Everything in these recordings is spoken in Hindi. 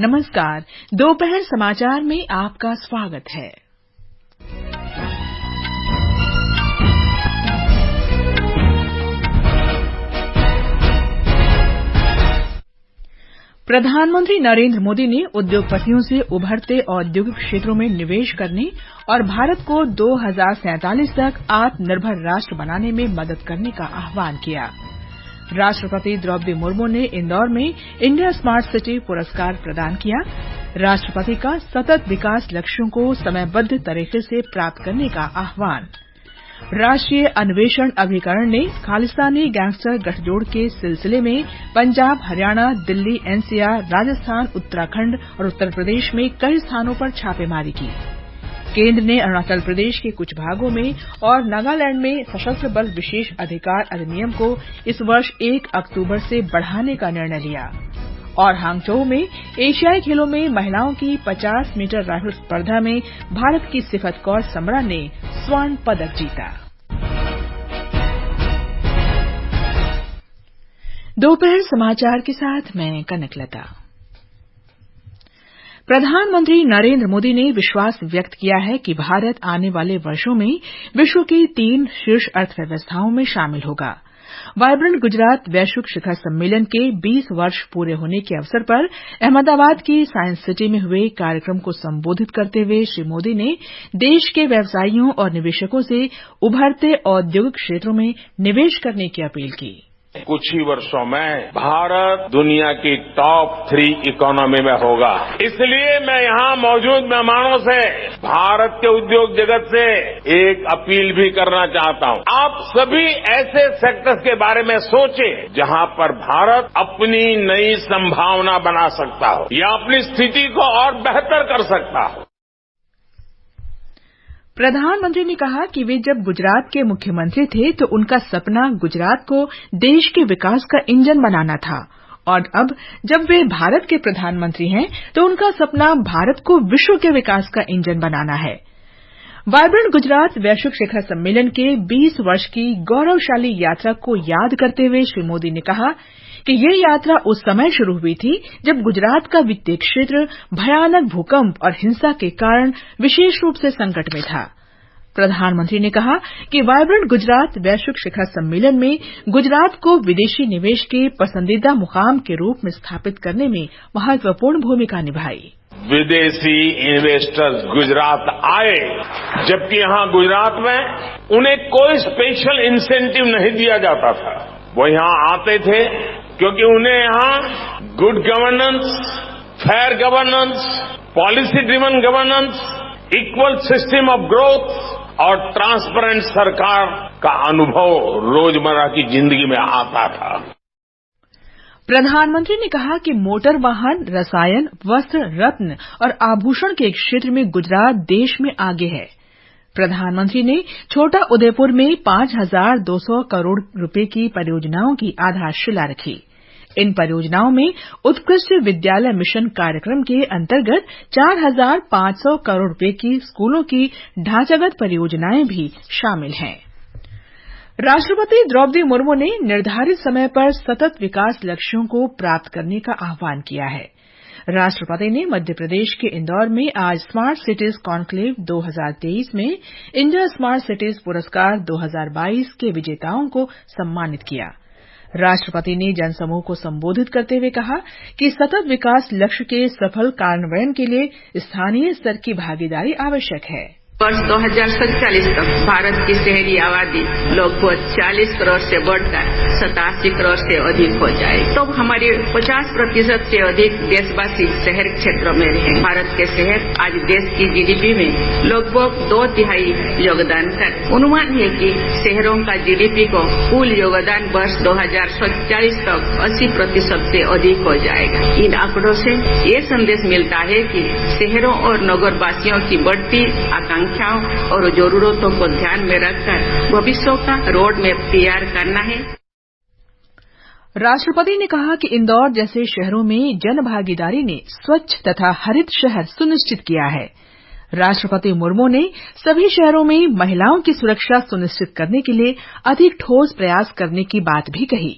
नमस्कार, दोपहर समाचार में आपका स्वागत है। प्रधानमंत्री नरेंद्र मोदी ने उद्योगपतियों से उभरते औद्योगिक क्षेत्रों में निवेश करने और भारत को 2047 तक आत्मनिर्भर राष्ट्र बनाने में मदद करने का आह्वान किया। राष्ट्रपति द्रौपदी मुर्मू ने इंदौर में इंडिया स्मार्ट सिटी पुरस्कार प्रदान किया। राष्ट्रपति का सतत विकास लक्ष्यों को समयबद्ध तरीके से प्राप्त करने का आह्वान। राष्ट्रीय अन्वेषण अभिकरण ने खालिस्तानी गैंगस्टर गठजोड़ के सिलसिले में पंजाब, हरियाणा, दिल्ली, एनसीआर, राजस्थान, उत्तराखंड और उत्तर प्रदेश में कई स्थानों पर छापेमारी की। केंद्र ने अरुणाचल प्रदेश के कुछ भागों में और नागालैंड में सशस्त्र बल विशेष अधिकार अधिनियम को इस वर्ष 1 अक्टूबर से बढ़ाने का निर्णय लिया। और हांगझोउ में एशियाई खेलों में महिलाओं की 50 मीटर राइफल स्पर्धा में भारत की सिफत कौर समरा ने स्वर्ण पदक जीता। दोपहर समाचार के साथ मैं कनकलता। प्रधानमंत्री नरेंद्र मोदी ने विश्वास व्यक्त किया है कि भारत आने वाले वर्षों में विश्व की 3 शीर्ष अर्थव्यवस्थाओं में शामिल होगा। वाइब्रेंट गुजरात वैश्विक शिखर सम्मेलन के 20 वर्ष पूरे होने के अवसर पर अहमदाबाद की साइंस सिटी में हुए कार्यक्रम को संबोधित करते हुए श्री मोदी ने देश के व्यवसायियों और निवेशकों से उभरते औद्योगिक क्षेत्रों में निवेश करने की अपील की। कुछ ही वर्षों में भारत दुनिया की टॉप 3 इकोनॉमी में होगा। इसलिए मैं यहां मौजूद मेहमानों से भारत के उद्योग जगत से एक अपील भी करना चाहता हूं। आप सभी ऐसे सेक्टर्स के बारे में सोचें जहां पर भारत अपनी नई संभावना बना सकता हो या अपनी स्थिति को और बेहतर कर सकता हो। प्रधानमंत्री ने कहा कि वे जब गुजरात के मुख्यमंत्री थे तो उनका सपना गुजरात को देश के विकास का इंजन बनाना था और अब जब वे भारत के प्रधानमंत्री हैं तो उनका सपना भारत को विश्व के विकास का इंजन बनाना है। वाइब्रेंट गुजरात वैश्विक शिखर सम्मेलन के 20 वर्ष की गौरवशाली यात्रा को याद करते हुए श्री मोदी ने कहा कि ये यात्रा उस समय शुरू हुई थी जब गुजरात का वित्तीय क्षेत्र भयानक भूकंप और हिंसा के कारण विशेष रूप से संकट में था। प्रधानमंत्री ने कहा कि वाइब्रेंट गुजरात वैश्विक शिखर सम्मेलन में गुजरात को विदेशी निवेश के पसंदीदा मुकाम के रूप में स्थापित करने में महत्वपूर्ण भूमिका निभाई। विदेशी इन्वेस्टर्स गुजरात आए, जबकि यहां गुजरात में उन्हें कोई स्पेशल इंसेंटिव नहीं दिया जाता था। वो यहां आते थे क्योंकि उन्हें यहां good governance, fair governance, policy driven governance, equal system of growth और ट्रांसपेरेंट सरकार का अनुभव रोजमर्रा की जिंदगी में आता था। प्रधानमंत्री ने कहा कि मोटर वाहन, रसायन, वस्त्र, रत्न और आभूषण के क्षेत्र में गुजरात देश में आगे है। प्रधानमंत्री ने छोटा उदयपुर में 5,200 करोड़ रुपए की परियोजनाओं की आधारशिला रखी। इन परियोजनाओं में उत्कृष्ट विद्यालय मिशन कार्यक्रम के अंतर्गत 4,500 करोड़ रुपए की स्कूलों की ढांचागत परियोजनाएं भी शामिल हैं। राष्ट्रपति द्रौपदी मुर्मू ने निर्धारित समय पर सतत विकास लक्ष्यों को प्राप्त करने का आह्वान किया है। राष्ट्रपति ने मध्य प्रदेश के इंदौर में आज स्मार्ट सिटीज कॉन्क्लेव 2023 में इंडिया स्मार्ट सिटीज पुरस्कार 2022 के विजेताओं को सम्मानित किया। राष्ट्रपति ने जनसमूह को संबोधित करते हुए कहा कि सतत विकास लक्ष्य के सफल कार्यान्वयन के लिए स्थानीय स्तर की भागीदारी आवश्यक है। वर्ष 2047 तक भारत की शहरी आबादी लगभग 40 करोड़ से बढ़कर 87 करोड़ से अधिक हो जाए। तो हमारे 50% से अधिक देशवासी शहर क्षेत्रों में रहे। भारत के शहर आज देश की जीडीपी में लगभग 2/3 योगदान कर। अनुमान है कि शहरों का जीडीपी को कुल योगदान वर्ष 2047 तक 80% से अधिक हो जाएगा। इन आंकड़ों से ये संदेश मिलता है कि शहरों और नगरवासियों की बढ़ती आकांक्षा और जरूरतों को ध्यान में रखकर भविष्य का रोड मैप तैयार करना है। राष्ट्रपति ने कहा कि इंदौर जैसे शहरों में जन भागीदारी ने स्वच्छ तथा हरित शहर सुनिश्चित किया है। राष्ट्रपति मुर्मू ने सभी शहरों में महिलाओं की सुरक्षा सुनिश्चित करने के लिए अधिक ठोस प्रयास करने की बात भी कही।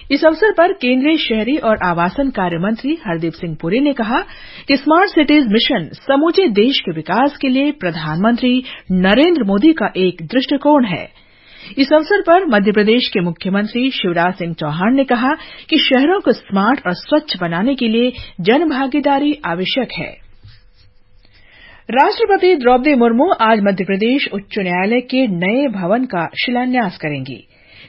इस अवसर पर केंद्रीय शहरी और आवासन कार्य मंत्री हरदीप सिंह पुरी ने कहा कि स्मार्ट सिटीज मिशन समूचे देश के विकास के लिए प्रधानमंत्री नरेंद्र मोदी का एक दृष्टिकोण है। इस अवसर पर मध्य प्रदेश के मुख्यमंत्री शिवराज सिंह चौहान ने कहा कि शहरों को स्मार्ट और स्वच्छ बनाने के लिए जनभागीदारी आवश्यक है। राष्ट्रपति द्रौपदी मुर्मू आज मध्य प्रदेश उच्च न्यायालय के नए भवन का शिलान्यास करेंगी।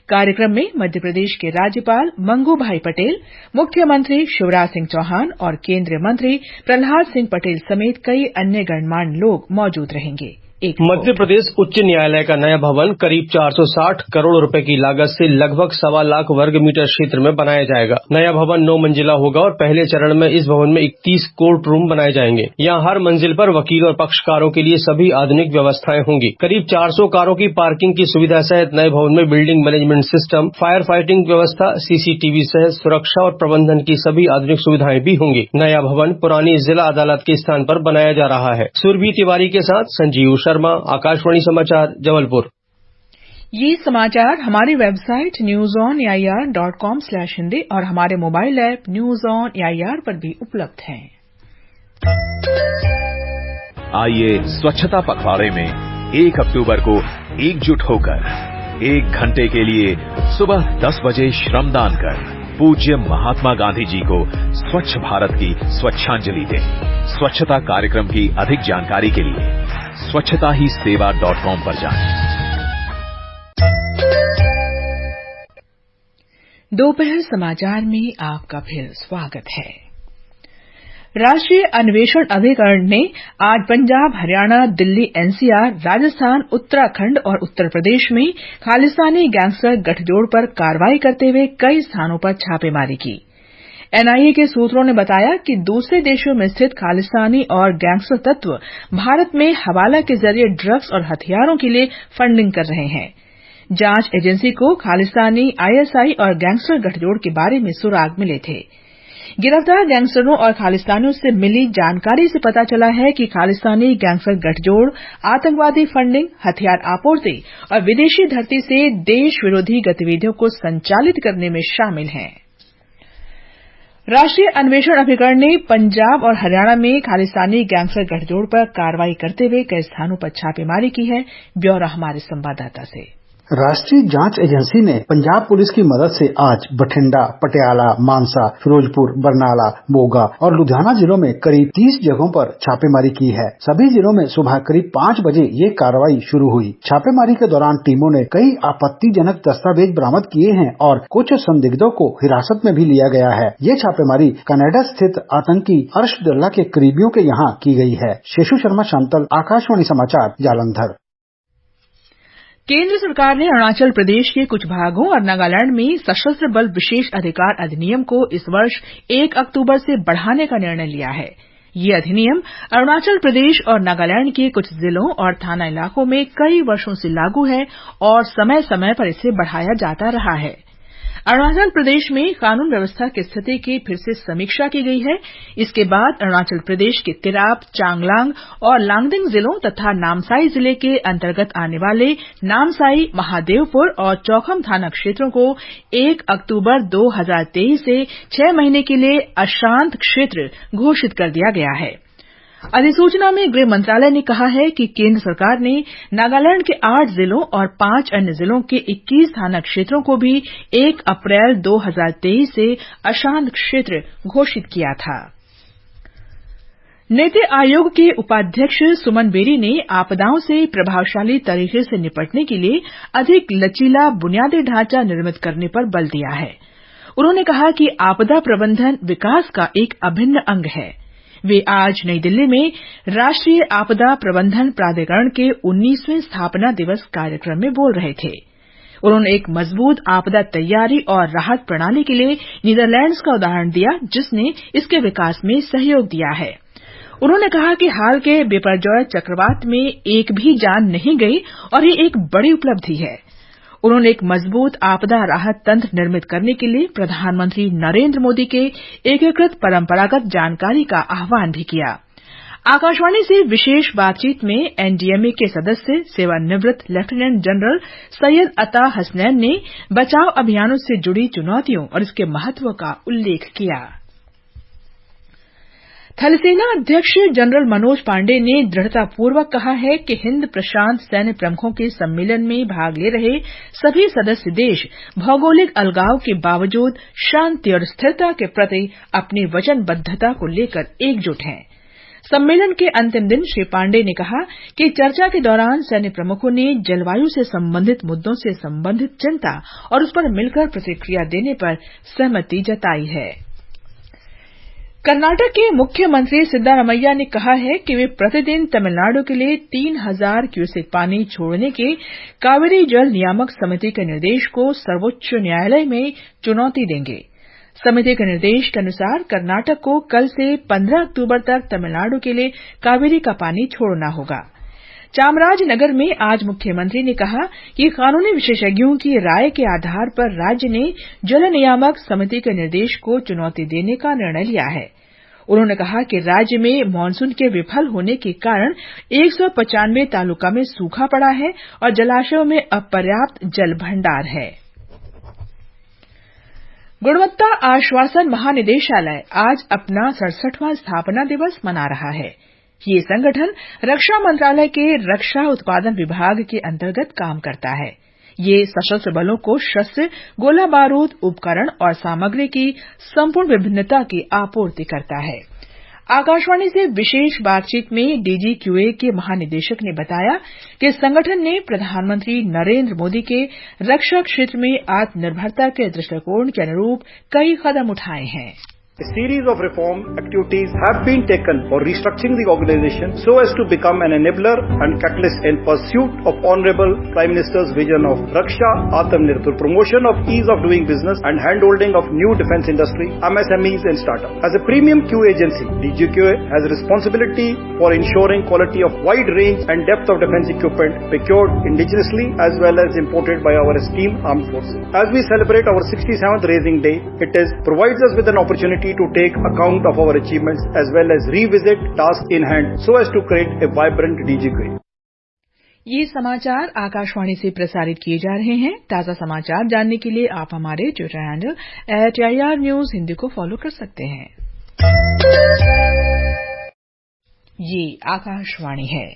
कार्यक्रम में मध्य प्रदेश के राज्यपाल मंगू भाई पटेल, मुख्यमंत्री शिवराज सिंह चौहान और केंद्रीय मंत्री प्रहलाद सिंह पटेल समेत कई अन्य गणमान्य लोग मौजूद रहेंगे। मध्य प्रदेश उच्च न्यायालय का नया भवन करीब 460 करोड़ रुपए की लागत से लगभग 1.25 लाख वर्ग मीटर क्षेत्र में बनाया जाएगा। नया भवन 9 मंजिला होगा और पहले चरण में इस भवन में 31 कोर्ट रूम बनाए जाएंगे। यहाँ हर मंजिल पर वकील और पक्षकारों के लिए सभी आधुनिक व्यवस्थाएं होंगी। करीब 400 कारों की पार्किंग की सुविधा सहित नए भवन में building management system, fire fighting व्यवस्था, CCTV सहित सुरक्षा और प्रबंधन की सभी आधुनिक सुविधाएं भी होंगी। नया भवन पुरानी जिला अदालत के स्थान पर बनाया जा रहा है। सुरभि तिवारी के साथ संजीव शर्मा, आकाशवाणी समाचार, जबलपुर। ये समाचार हमारी वेबसाइट newsonair.com/hindi और हमारे mobile app news on AIR पर भी उपलब्ध हैं। आइए स्वच्छता पखवाड़े में 1 अक्टूबर को एकजुट होकर 1 घंटे के लिए सुबह 10 बजे श्रमदान कर पूज्य महात्मा गांधी जी को स्वच्छ भारत की स्वच्छांजलि दें। स्वच्छता कार्यक्रम की अधिक जानकारी के लिए स्वच्छताहीसेवा.com पर जाएं। दोपहर समाचार में आपका फिर स्वागत है। राष्ट्रीय अन्वेषण अभिकरण ने आज पंजाब, हरियाणा, दिल्ली, NCR, राजस्थान, उत्तराखंड और उत्तर प्रदेश में खालिस्तानी गैंगस्टर गठजोड़ पर कार्रवाई करते हुए कई स्थानों पर छापेमारी की। NIA के सूत्रों ने बताया कि दूसरे देशों में स्थित खालिस्तानी और गैंगस्टर तत्व भारत में हवाला के जरिए ड्रग्स और हथियारों के लिए फंडिंग कर रहे हैं। जांच एजेंसी को खालिस्तानी, ISI और गैंगस्टर गठजोड़ के बारे में सुराग मिले थे। गिरफ्तार गैंगस्टरों और खालिस्तानियों से मिली जानकारी से पता चला है कि खालिस्तानी गैंगस्टर गठजोड़ आतंकवादी फंडिंग, हथियार आपूर्ति और विदेशी धरती से देश विरोधी गतिविधियों को संचालित करने में शामिल हैं। राष्ट्रीय अन्वेषण अभिकरण ने पंजाब और हरियाणा में खालिस्तानी गैंगस्टर गठजोड़ पर कार्रवाई करते हुए कई स्थानों पर छापेमारी की है। ब्यौरा हमारे संवाददाता से। राष्ट्रीय जांच एजेंसी ने पंजाब पुलिस की मदद से आज बठिंडा, पटियाला, मानसा, फिरोजपुर, बरनाला, मोगा और लुधियाना जिलों में करीब 30 जगहों पर छापेमारी की है। सभी जिलों में सुबह करीब 5 बजे ये कार्रवाई शुरू हुई। छापेमारी के दौरान टीमों ने कई आपत्तिजनक दस्तावेज बरामद किए हैं और कुछ संदिग्धों को हिरासत में भी लिया गया है। ये छापेमारी कनाडा स्थित आतंकी अर्शदुल्ला के करीबियों के यहाँ की गई है। शेषु शर्मा शांतल, आकाशवाणी समाचार, जालंधर। केंद्र सरकार ने अरुणाचल प्रदेश के कुछ भागों और नागालैंड में सशस्त्र बल विशेष अधिकार अधिनियम को इस वर्ष 1 अक्टूबर से बढ़ाने का निर्णय लिया है। ये अधिनियम अरुणाचल प्रदेश और नागालैंड के कुछ जिलों और थाना इलाकों में कई वर्षों से लागू है और समय समय पर इसे बढ़ाया जाता रहा है। अरुणाचल प्रदेश में कानून व्यवस्था की स्थिति की फिर से समीक्षा की गई है। इसके बाद अरुणाचल प्रदेश के तिराप, चांगलांग और लांगडिंग जिलों तथा नामसाई जिले के अंतर्गत आने वाले नामसाई, महादेवपुर और चौखम थाना क्षेत्रों को 1 अक्टूबर 2023 से 6 महीने के लिए अशांत क्षेत्र घोषित कर दिया गया है। अधिसूचना में गृह मंत्रालय ने कहा है कि केंद्र सरकार ने नागालैंड के 8 जिलों और 5 अन्य जिलों के 21 थाना क्षेत्रों को भी 1 अप्रैल 2023 से अशांत क्षेत्र घोषित किया था। नीति आयोग के उपाध्यक्ष सुमन बेरी ने आपदाओं से प्रभावशाली तरीके से निपटने के लिए अधिक लचीला बुनियादी ढांचा निर्मित करने पर बल दिया है। उन्होंने कहा कि आपदा प्रबंधन विकास का एक अभिन्न अंग है। वे आज नई दिल्ली में राष्ट्रीय आपदा प्रबंधन प्राधिकरण के 19वें स्थापना दिवस कार्यक्रम में बोल रहे थे। उन्होंने एक मजबूत आपदा तैयारी और राहत प्रणाली के लिए नीदरलैंड्स का उदाहरण दिया, जिसने इसके विकास में सहयोग दिया है। उन्होंने कहा कि हाल के बिपरजॉय चक्रवात में एक भी जान नहीं गई और ये एक बड़ी उपलब्धि है। उन्होंने एक मजबूत आपदा राहत तंत्र निर्मित करने के लिए प्रधानमंत्री नरेंद्र मोदी के एकीकृत परंपरागत जानकारी का आह्वान भी किया। आकाशवाणी से विशेष बातचीत में एनडीएमए के सदस्य सेवानिवृत्त लेफ्टिनेंट जनरल सैयद अता हसनैन ने बचाव अभियानों से जुड़ी चुनौतियों और इसके महत्व का उल्लेख किया। थल सेना अध्यक्ष जनरल मनोज पांडे ने दृढ़तापूर्वक कहा है कि हिंद प्रशांत सैन्य प्रमुखों के सम्मेलन में भाग ले रहे सभी सदस्य देश भौगोलिक अलगाव के बावजूद शांति और स्थिरता के प्रति अपनी वचनबद्धता को लेकर एकजुट हैं। सम्मेलन के अंतिम दिन श्री पांडे ने कहा कि चर्चा के दौरान सैन्य प्रमुखों ने जलवायु से संबंधित मुद्दों से संबंधित चिंता और उस पर मिलकर प्रतिक्रिया देने पर सहमति जताई है। कर्नाटक के मुख्यमंत्री सिद्धारमैया ने कहा है कि वे प्रतिदिन तमिलनाडु के लिए 3000 क्यूसेक पानी छोड़ने के कावेरी जल नियामक समिति के निर्देश को सर्वोच्च न्यायालय में चुनौती देंगे। समिति के निर्देश के अनुसार कर्नाटक को कल से 15 अक्टूबर तक तमिलनाडु के लिए कावेरी का पानी छोड़ना होगा। चामराजनगर में आज मुख्यमंत्री ने कहा कि कानूनी विशेषज्ञों की राय के आधार पर राज्य ने जल नियामक समिति के निर्देश को चुनौती देने का निर्णय लिया है। उन्होंने कहा कि राज्य में मानसून के विफल होने के कारण 195 तालुका में सूखा पड़ा है और जलाशयों में अपर्याप्त जल भंडार है। गुणवत्ता आश्वासन महानिदेशालय आज अपना 67वां स्थापना दिवस मना रहा है। ये संगठन रक्षा मंत्रालय के रक्षा उत्पादन विभाग के अंतर्गत काम करता है। ये सशस्त्र बलों को शस्त्र, गोला बारूद, उपकरण और सामग्री की संपूर्ण विभिन्नता की आपूर्ति करता है। आकाशवाणी से विशेष बातचीत में डीजीक्यूए के महानिदेशक ने बताया कि संगठन ने प्रधानमंत्री नरेंद्र मोदी के रक्षा क्षेत्र में आत्मनिर्भरता के दृष्टिकोण के अनुरूप कई कदम उठाए हैं। A series of reform activities have been taken for restructuring the organization so as to become an enabler and catalyst in pursuit of Honorable Prime Minister's vision of Raksha Atmanirbhar, promotion of ease of doing business and handholding of new defence industry, MSMEs and startups. As a premium Q agency, DGQA has responsibility for ensuring quality of wide range and depth of defence equipment procured indigenously as well as imported by our esteemed armed forces. As we celebrate our 67th Raising Day, it provides us with an opportunity to take account of our achievements as well as revisit tasks in hand so as to create a vibrant DGQA. ये समाचार आकाशवाणी से प्रसारित किए जा रहे हैं। ताज़ा समाचार जानने के लिए आप हमारे ट्विटर हैंडल @IRNews हिंदी को फॉलो कर सकते हैं। ये आकाशवाणी है।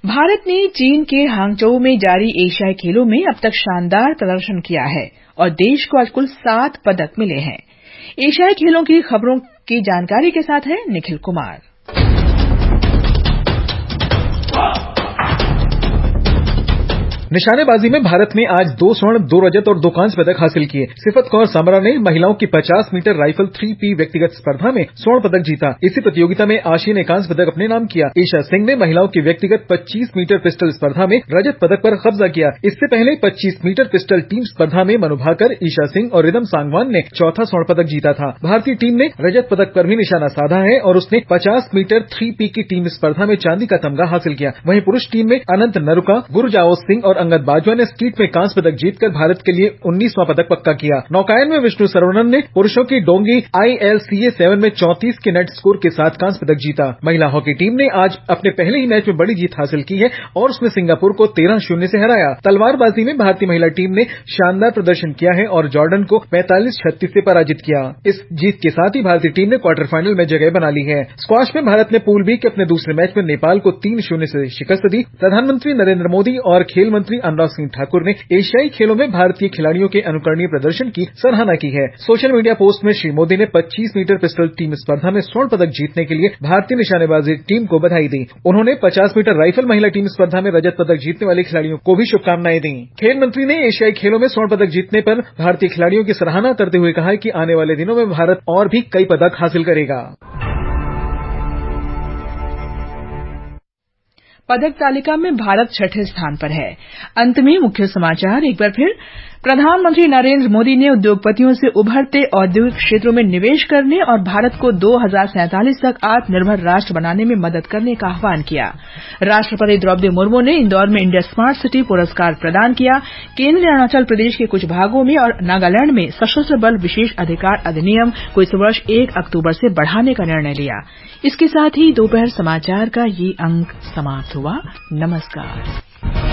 भारत ने चीन के हांगझोउ में जारी एशियाई खेलों में अब तक शानदार प्रदर्शन किया है और देश को आज कुल 7 पदक मिले हैं। एशियाई खेलों की खबरों की जानकारी के साथ है निखिल कुमार। निशानेबाजी में भारत ने आज 2 स्वर्ण, 2 रजत और 2 कांस्य पदक हासिल किए। सिफत कौर समरा ने महिलाओं की 50 मीटर राइफल 3P व्यक्तिगत स्पर्धा में स्वर्ण पदक जीता। इसी प्रतियोगिता में आशी ने कांस्य पदक अपने नाम किया। ईशा सिंह ने महिलाओं की व्यक्तिगत 25 मीटर पिस्टल स्पर्धा में रजत पदक पर कब्जा किया। इससे पहले 25 मीटर पिस्टल टीम स्पर्धा में मनु भाकर, ईशा सिंह और रिदम सांगवान ने चौथा स्वर्ण पदक जीता था। भारतीय टीम ने रजत पदक पर भी निशाना साधा है और उसने 50 मीटर 3P की टीम स्पर्धा में चांदी का तमगा हासिल किया। वहीं पुरुष टीम में अनंत नरुका, गुरजाओ सिंह और अंगद बाजवा ने स्कीट में कांस्य पदक जीतकर भारत के लिए 19वां पदक पक्का किया। नौकायन में विष्णु सरवणन ने पुरुषों की डोंगी ILCA 7 में 34 के नेट स्कोर के साथ कांस्य पदक जीता। महिला हॉकी टीम ने आज अपने पहले ही मैच में बड़ी जीत हासिल की है और उसने सिंगापुर को 13-0 से हराया। तलवारबाजी में भारतीय महिला टीम ने शानदार प्रदर्शन किया है और जॉर्डन को 45-36 से पराजित किया। इस जीत के साथ ही भारतीय टीम ने क्वार्टर फाइनल में जगह बना ली है। स्क्वाश में भारत ने पूल बी के अपने दूसरे मैच में नेपाल को 3-0 से शिकस्त दी। प्रधानमंत्री नरेंद्र मोदी और खेल मंत्री अनुराग सिंह ठाकुर ने एशियाई खेलों में भारतीय खिलाड़ियों के अनुकरणीय प्रदर्शन की सराहना की है। सोशल मीडिया पोस्ट में श्री मोदी ने 25 मीटर पिस्टल टीम स्पर्धा में स्वर्ण पदक जीतने के लिए भारतीय निशानेबाजी टीम को बधाई दी। उन्होंने 50 मीटर राइफल महिला टीम स्पर्धा में रजत पदक जीतने वाले खिलाड़ियों को भी शुभकामनाएं दी। खेल मंत्री ने एशियाई खेलों में स्वर्ण पदक जीतने पर भारतीय खिलाड़ियों की सराहना करते हुए कहा कि आने वाले दिनों में भारत और भी कई पदक हासिल करेगा। पदक तालिका में भारत छठे स्थान पर है। अंत में मुख्य समाचार एक बार फिर। प्रधानमंत्री नरेंद्र मोदी ने उद्योगपतियों से उभरते औद्योगिक क्षेत्रों में निवेश करने और भारत को 2047 तक आत्मनिर्भर राष्ट्र बनाने में मदद करने का आह्वान किया। राष्ट्रपति द्रौपदी मुर्मू ने इंदौर में इंडिया स्मार्ट सिटी पुरस्कार प्रदान किया। केंद्र ने अरुणाचल प्रदेश के कुछ भागों में और नागालैंड में सशस्त्र बल विशेष अधिकार अधिनियम को इस वर्ष 1 अक्टूबर से बढ़ाने का निर्णय लिया। इसके साथ ही दोपहर समाचार का ये अंक समाप्त हुआ। नमस्कार।